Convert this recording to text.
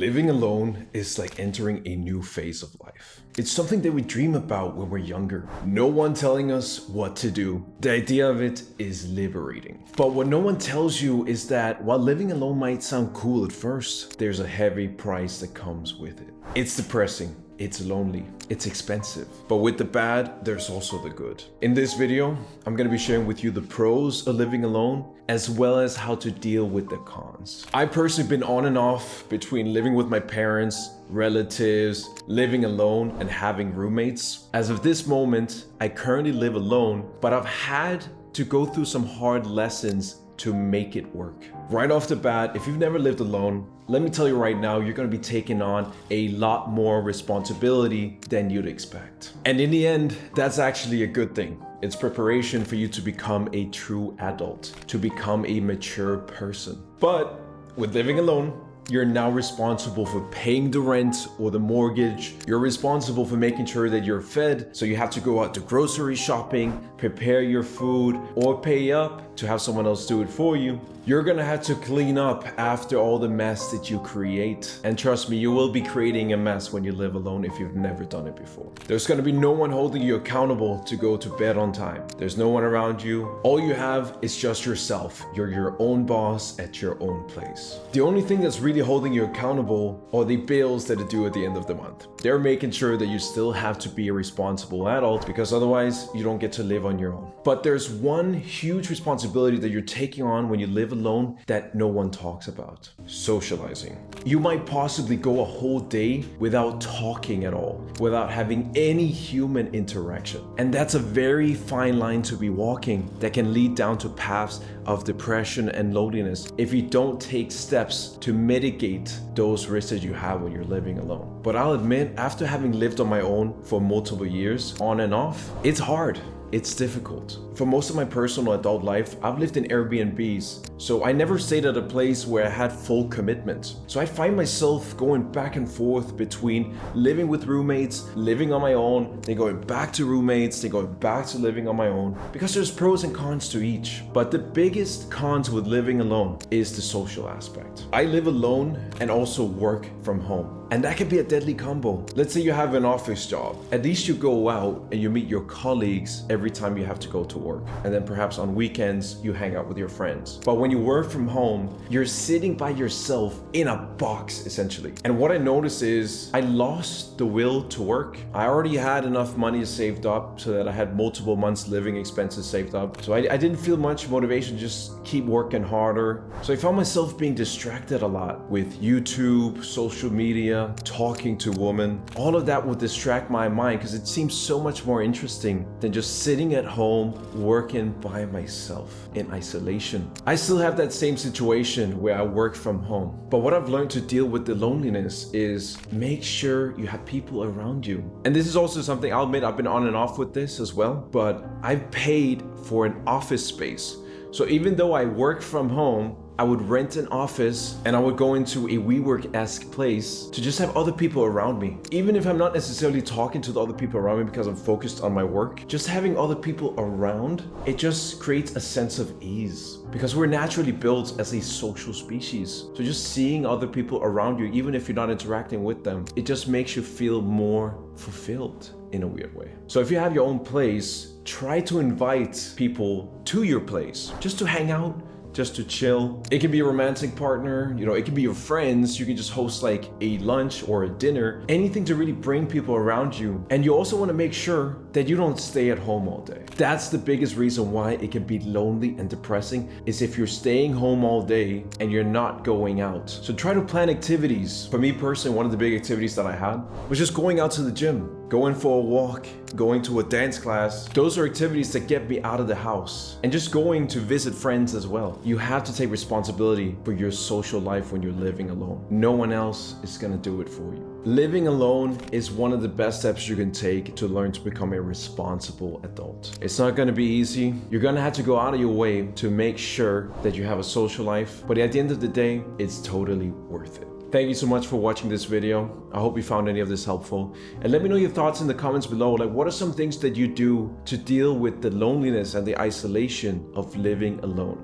Living alone is like entering a new phase of life. It's something that we dream about when we're younger. No one telling us what to do. The idea of it is liberating. But what no one tells you is that while living alone might sound cool at first, there's a heavy price that comes with it. It's depressing. It's lonely, it's expensive, but with the bad, there's also the good. In this video, I'm gonna be sharing with you the pros of living alone, as well as how to deal with the cons. I've personally been on and off between living with my parents, relatives, living alone, and having roommates. As of this moment, I currently live alone, but I've had to go through some hard lessons to make it work. Right off the bat, if you've never lived alone, let me tell you right now, you're gonna be taking on a lot more responsibility than you'd expect. And in the end, that's actually a good thing. It's preparation for you to become a true adult, to become a mature person. But with living alone, you're now responsible for paying the rent or the mortgage. You're responsible for making sure that you're fed. So you have to go out to grocery shopping, prepare your food, or pay up to have someone else do it for you. You're gonna have to clean up after all the mess that you create. And trust me, you will be creating a mess when you live alone if you've never done it before. There's gonna be no one holding you accountable to go to bed on time. There's no one around you. All you have is just yourself. You're your own boss at your own place. The only thing that's really holding you accountable are the bills that are due at the end of the month. They're making sure that you still have to be a responsible adult, because otherwise you don't get to live on your own. But there's one huge responsibility that you're taking on when you live alone that no one talks about: socializing. You might possibly go a whole day without talking at all, without having any human interaction. And that's a very fine line to be walking that can lead down to paths of depression and loneliness if you don't take steps to mitigate those risks that you have when you're living alone. But I'll admit, after having lived on my own for multiple years, on and off, it's hard. It's difficult. For most of my personal adult life, I've lived in Airbnbs, so I never stayed at a place where I had full commitment. So I find myself going back and forth between living with roommates, living on my own, then going back to roommates, then going back to living on my own, because there's pros and cons to each. But the biggest cons with living alone is the social aspect. I live alone and also work from home. And that can be a deadly combo. Let's say you have an office job. At least you go out and you meet your colleagues every time you have to go to work. And then perhaps on weekends, you hang out with your friends. But when you work from home, you're sitting by yourself in a box, essentially. And what I noticed is I lost the will to work. I already had enough money saved up so that I had multiple months living expenses saved up. So I didn't feel much motivation to just keep working harder. So I found myself being distracted a lot with YouTube, social media, talking to women. All of that would distract my mind because it seems so much more interesting than just sitting at home working by myself in isolation. I still have that same situation where I work from home. But what I've learned to deal with the loneliness is make sure you have people around you. And this is also something, I'll admit, I've been on and off with this as well, but I've paid for an office space. So even though I work from home, I would rent an office and I would go into a WeWork-esque place to just have other people around me. Even if I'm not necessarily talking to the other people around me because I'm focused on my work, just having other people around, it just creates a sense of ease. Because we're naturally built as a social species. So just seeing other people around you, even if you're not interacting with them, it just makes you feel more fulfilled in a weird way. So if you have your own place, try to invite people to your place just to hang out, just to chill. It can be a romantic partner, it can be your friends. You can just host like a lunch or a dinner, anything to really bring people around you. And you also want to make sure that you don't stay at home all day. That's the biggest reason why it can be lonely and depressing, is if you're staying home all day and you're not going out. So try to plan activities. For me personally, one of the big activities that I had was just going out to the gym, going for a walk, going to a dance class. Those are activities that get me out of the house, and just going to visit friends as well. You have to take responsibility for your social life when you're living alone. No one else is gonna do it for you. Living alone is one of the best steps you can take to learn to become a responsible adult. It's not gonna be easy. You're gonna have to go out of your way to make sure that you have a social life, but at the end of the day, it's totally worth it. Thank you so much for watching this video. I hope you found any of this helpful. And let me know your thoughts in the comments below. Like, what are some things that you do to deal with the loneliness and the isolation of living alone?